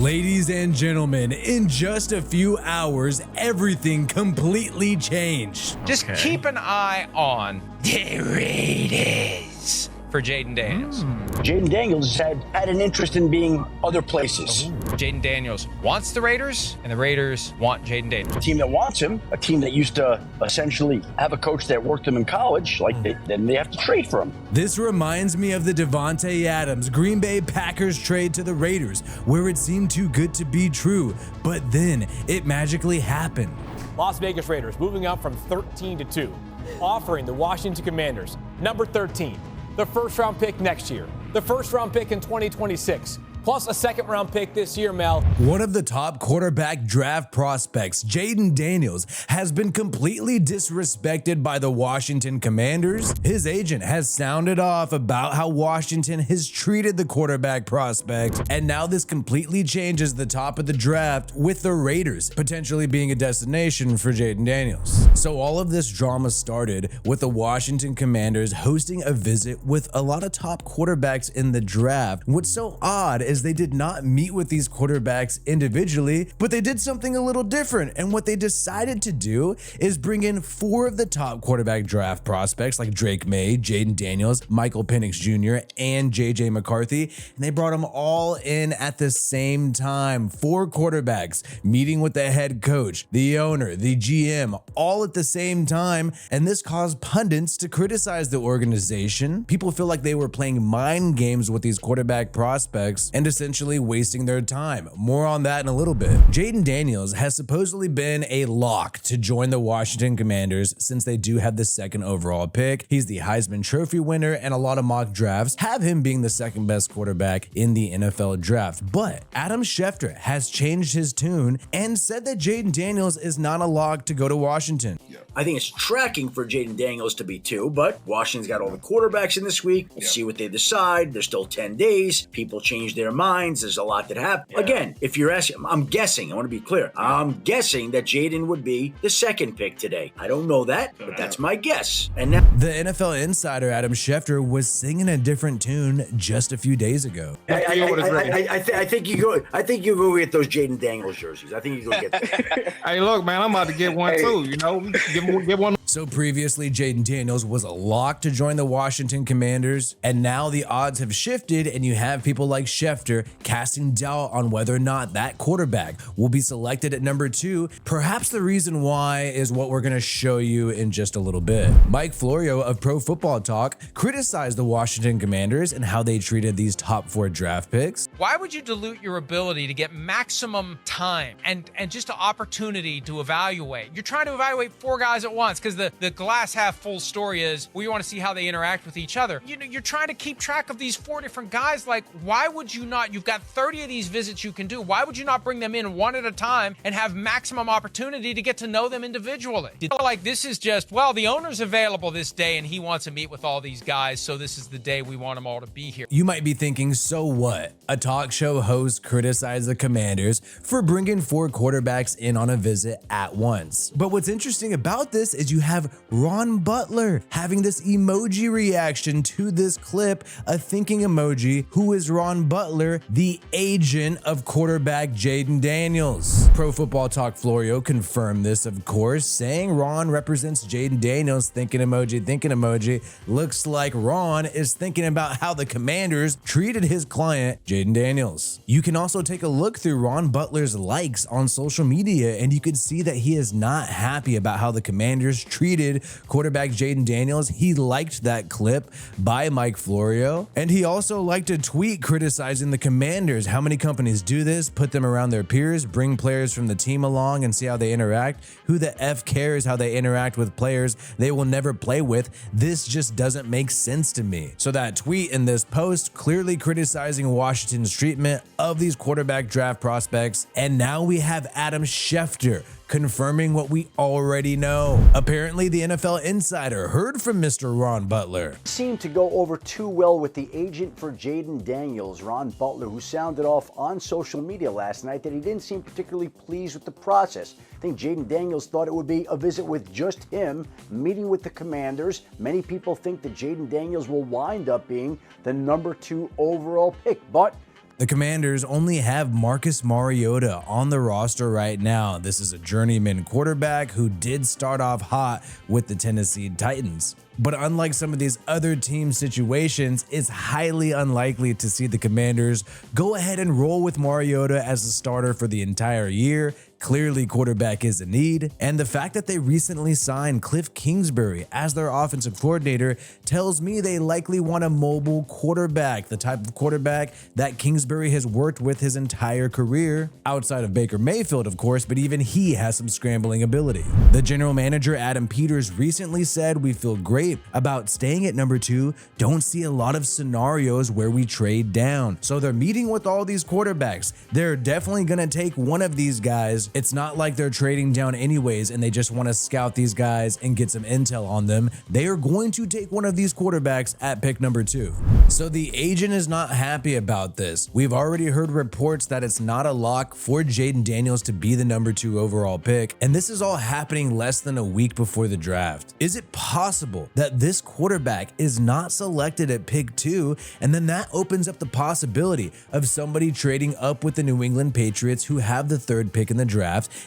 Ladies and gentlemen, in just a few hours, everything completely changed. Just keep an eye on the Raiders for Jayden Daniels. Jayden Daniels had an interest in being other places. Jayden Daniels wants the Raiders, and the Raiders want Jayden Daniels. A team that wants him, a team that used to essentially have a coach that worked him in college, then they have to trade for him. This reminds me of the Davante Adams Green Bay Packers trade to the Raiders, where it seemed too good to be true, but then it magically happened. Las Vegas Raiders moving up from 13-2, offering the Washington Commanders, number 13, the first-round pick next year, the first-round pick in 2026, plus a second-round pick this year, Mel. One of the top quarterback draft prospects, Jayden Daniels, has been completely disrespected by the Washington Commanders. His agent has sounded off about how Washington has treated the quarterback prospect, and now this completely changes the top of the draft with the Raiders potentially being a destination for Jayden Daniels. So all of this drama started with the Washington Commanders hosting a visit with a lot of top quarterbacks in the draft. What's so odd is they did not meet with these quarterbacks individually, but they did something a little different. And what they decided to do is bring in 4 of the top quarterback draft prospects like Drake May, Jayden Daniels, Michael Penix Jr., and JJ McCarthy. And they brought them all in at the same time. 4 quarterbacks meeting with the head coach, the owner, the GM, all at the same time. And this caused pundits to criticize the organization. People feel like they were playing mind games with these quarterback prospects and essentially wasting their time. More on that in a little bit. Jayden Daniels has supposedly been a lock to join the Washington Commanders since they do have the 2nd overall pick. He's the Heisman Trophy winner, and a lot of mock drafts have him being the 2nd best quarterback in the NFL draft. But Adam Schefter has changed his tune and said that Jayden Daniels is not a lock to go to Washington. I think it's tracking for Jayden Daniels to be 2, but Washington's got all the quarterbacks in this week. We'll see what they decide. There's still 10 days. People change their minds. There's a lot that happens. Again, if you're asking, I'm guessing, I want to be clear. I'm guessing that Jayden would be the 2nd pick today. I don't know that, but that's my guess. And now the NFL insider Adam Schefter was singing a different tune just a few days ago. I think you go. I think you go get those Jayden Daniels jerseys. I think you go get them. Hey, look, man, I'm about to get one too. You know, get one. So previously, Jayden Daniels was a lock to join the Washington Commanders, and now the odds have shifted, and you have people like Schefter casting doubt on whether or not that quarterback will be selected at number 2. Perhaps the reason why is what we're going to show you in just a little bit. Mike Florio of Pro Football Talk criticized the Washington Commanders and how they treated these top 4 draft picks. Why would you dilute your ability to get maximum time and just an opportunity to evaluate? You're trying to evaluate 4 guys at once because the glass half full story is we want to see how they interact with each other. You know, you're trying to keep track of these 4 different guys. Like, why would you not? You've got 30 of these visits you can do. Why would you not bring them in one at a time and have maximum opportunity to get to know them individually? Like, this is just, well, the owner's available this day and he wants to meet with all these guys, so this is the day we want them all to be here. You might be thinking, so what? A talk show host criticized the Commanders for bringing 4 quarterbacks in on a visit at once. But what's interesting about this is you have Ron Butler having this emoji reaction to this clip, a thinking emoji. Who is Ron Butler? The agent of quarterback Jayden Daniels. Pro Football Talk Florio confirmed this, of course, saying Ron represents Jayden Daniels. Thinking emoji. Looks like Ron is thinking about how the Commanders treated his client, Jayden Daniels. You can also take a look through Ron Butler's likes on social media, and you can see that he is not happy about how the Commanders treated quarterback Jayden Daniels. He liked that clip by Mike Florio, and he also liked a tweet criticizing the Commanders. How many companies do this? Put them around their peers, bring players from the team along and see how they interact. Who the F cares how they interact with players they will never play with? This just doesn't make sense to me. So that tweet in this post clearly criticizing Washington's treatment of these quarterback draft prospects. And now we have Adam Schefter confirming what we already know. Apparently, the NFL insider heard from Mr. Ron Butler. Seemed to go over too well with the agent for Jayden Daniels, Ron Butler, who sounded off on social media last night that he didn't seem particularly pleased with the process. I think Jayden Daniels thought it would be a visit with just him, meeting with the Commanders. Many people think that Jayden Daniels will wind up being the number 2 overall pick, but The Commanders only have Marcus Mariota on the roster right now. This is a journeyman quarterback who did start off hot with the Tennessee Titans. But unlike some of these other team situations, it's highly unlikely to see the Commanders go ahead and roll with Mariota as a starter for the entire year. Clearly, quarterback is a need, and the fact that they recently signed Cliff Kingsbury as their offensive coordinator tells me they likely want a mobile quarterback, the type of quarterback that Kingsbury has worked with his entire career, outside of Baker Mayfield, of course, but even he has some scrambling ability. The general manager, Adam Peters, recently said, "We feel great about staying at number 2, don't see a lot of scenarios where we trade down." So they're meeting with all these quarterbacks. They're definitely going to take one of these guys. It's not like they're trading down anyways and they just want to scout these guys and get some intel on them. They are going to take one of these quarterbacks at pick number 2. So the agent is not happy about this. We've already heard reports that it's not a lock for Jayden Daniels to be the number 2 overall pick, and this is all happening less than a week before the draft. Is it possible that this quarterback is not selected at pick 2, and then that opens up the possibility of somebody trading up with the New England Patriots, who have the 3rd pick in the draft,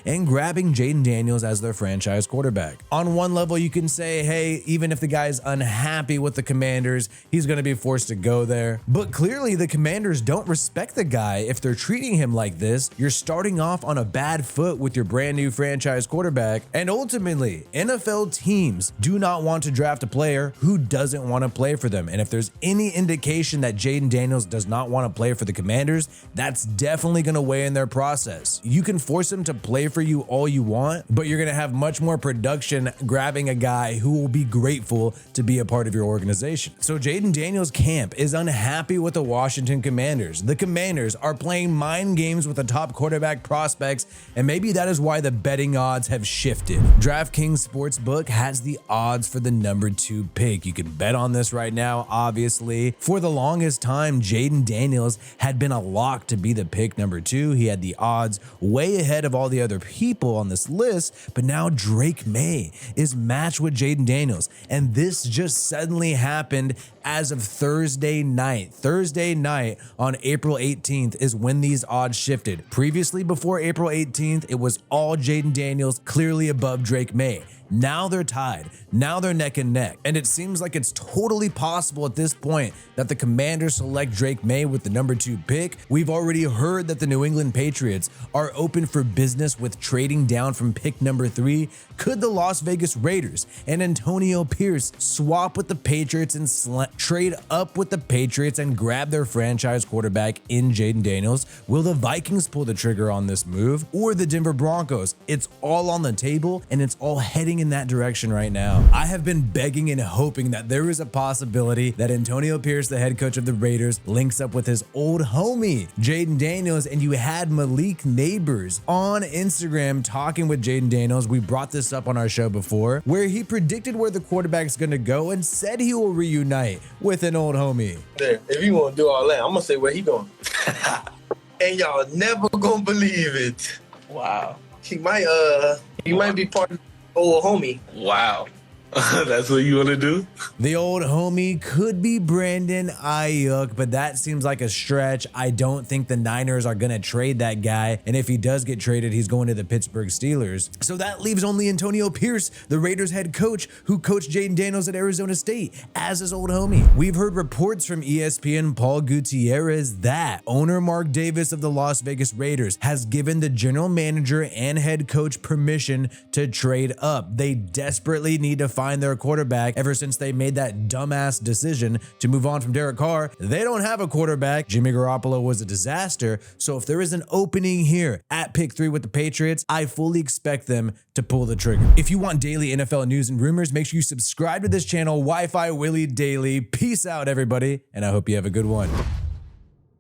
and grabbing Jayden Daniels as their franchise quarterback? On one level, you can say, hey, even if the guy's unhappy with the Commanders, he's going to be forced to go there. But clearly, the Commanders don't respect the guy if they're treating him like this. You're starting off on a bad foot with your brand new franchise quarterback, and ultimately, NFL teams do not want to draft a player who doesn't want to play for them. And if there's any indication that Jayden Daniels does not want to play for the Commanders, that's definitely going to weigh in their process. You can force him to play for you all you want, but you're going to have much more production grabbing a guy who will be grateful to be a part of your organization. So Jayden Daniels' camp is unhappy with the Washington Commanders. The Commanders are playing mind games with the top quarterback prospects, and maybe that is why the betting odds have shifted. DraftKings Sportsbook has the odds for the number 2 pick. You can bet on this right now, obviously. For the longest time, Jayden Daniels had been a lock to be the pick number 2. He had the odds way ahead of all the other people on this list, but now Drake May is matched with Jayden Daniels, and this just suddenly happened as of Thursday night. Thursday night on April 18th is when these odds shifted. Previously, before April 18th, it was all Jayden Daniels, clearly above Drake May. Now they're tied. Now they're neck and neck. And it seems like it's totally possible at this point that the Commanders select Drake May with the number 2 pick. We've already heard that the New England Patriots are open for business with trading down from pick number 3. Could the Las Vegas Raiders and Antonio Pierce swap with the Patriots and trade up with the Patriots and grab their franchise quarterback in Jayden Daniels? Will the Vikings pull the trigger on this move, or the Denver Broncos? It's all on the table, and it's all heading in that direction right now. I have been begging and hoping that there is a possibility that Antonio Pierce, the head coach of the Raiders, links up with his old homie Jayden Daniels, and you had Malik Neighbors on Instagram talking with Jayden Daniels. We brought this up on our show before, where he predicted where the quarterback's going to go and said he will reunite with an old homie. There, if you want to do all that, I'm gonna say where he going. And y'all never gonna believe it. Wow. He might be part of the old homie. Wow. That's what you want to do? The old homie could be Brandon Ayuk, but that seems like a stretch. I don't think the Niners are going to trade that guy. And if he does get traded, he's going to the Pittsburgh Steelers. So that leaves only Antonio Pierce, the Raiders head coach, who coached Jayden Daniels at Arizona State, as his old homie. We've heard reports from ESPN Paul Gutierrez that owner Mark Davis of the Las Vegas Raiders has given the general manager and head coach permission to trade up. They desperately need to find their quarterback ever since they made that dumbass decision to move on from Derek Carr. They don't have a quarterback. Jimmy Garoppolo was a disaster. So if there is an opening here at pick 3 with the Patriots, I fully expect them to pull the trigger. If you want daily NFL news and rumors, make sure you subscribe to this channel, Wi-Fi Willie Daily. Peace out, everybody, and I hope you have a good one.